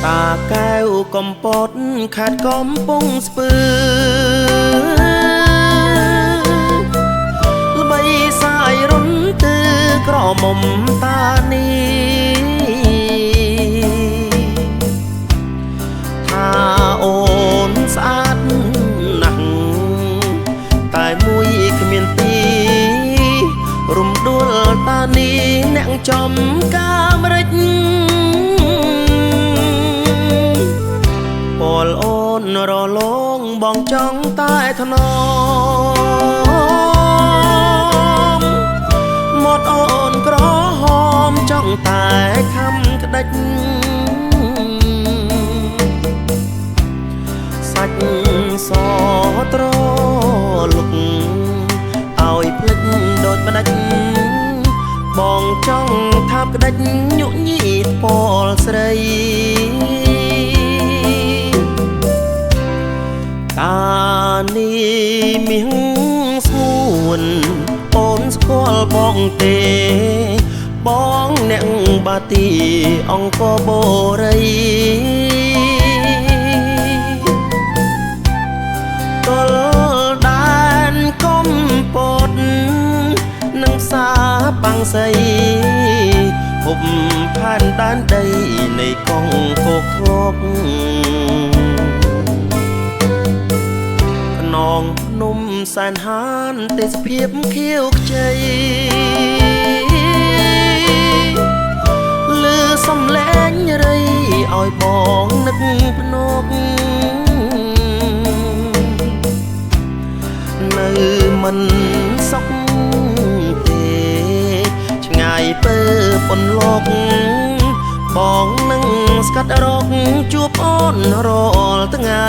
តាកែវកំពតខេត្តកំពង់ស្ពឺល្បីសាយរុនទឺក្រមុំតានីថាអូនស្អាតណាស់តែមួយគ្មានទីរំដួលតានីអ្នកចំកាមរិចពលអូនរលងបងចង់តែថ្នមមាត់អូនក្រហមចង់តែខំក្តិចសាច់សត្រលុកឲ្យភ្លេចដូចផ្ដាច់បងចង់ថាបក្តិចញុញីពលស្រីតានីមាសស្ងួនអូនស្គាល់បងទេបងអ្នកបាទីអង្គបូរីទល់ដែនកំពតនឹងផ្សារបាំងសីហុបផែនដែនដីនៃកងគោកធ្ងប់នងភ្នំសែនហានទេសភាពខៀវខ្ចីលឺសំឡេងរីឲ្យបងនឹកភ្នក់នៅមិនសុខទេឆ្ងាយពើពន្លកបងនឹងស្កាត់រកជួបអូនរាល់ថ្ងៃ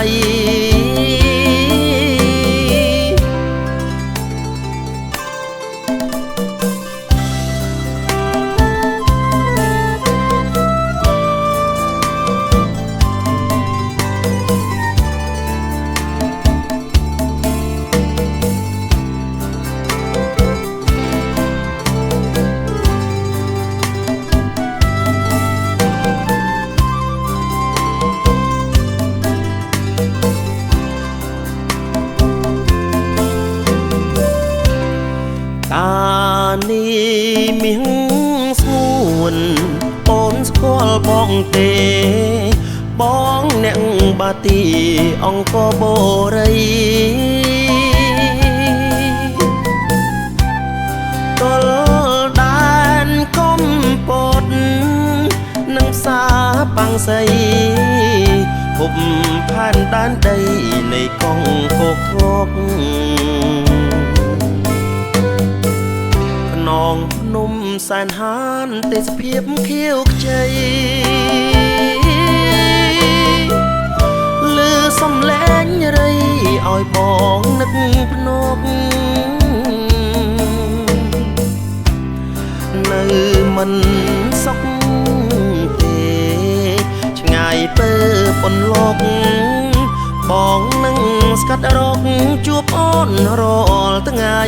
តានីមាសស្ងួនអូនស្គាល់បងទេបងអ្នកបាទីអង្គបូរីទល់ដែនកំពតនឹងផ្សារបាំងសីហុបផែនដែនដីនៃកងគោកធ្ងប់នងភ្នំសែនហានទេសភាពខៀវខ្ចីលឺសំឡេងរីឲ្យបងនឹកភ្នក់នៅមិនសុខទេឆ្ងាយពើពន្លកបងនឹងស្កាត់រកជួបអូនរាល់ថ្ងៃ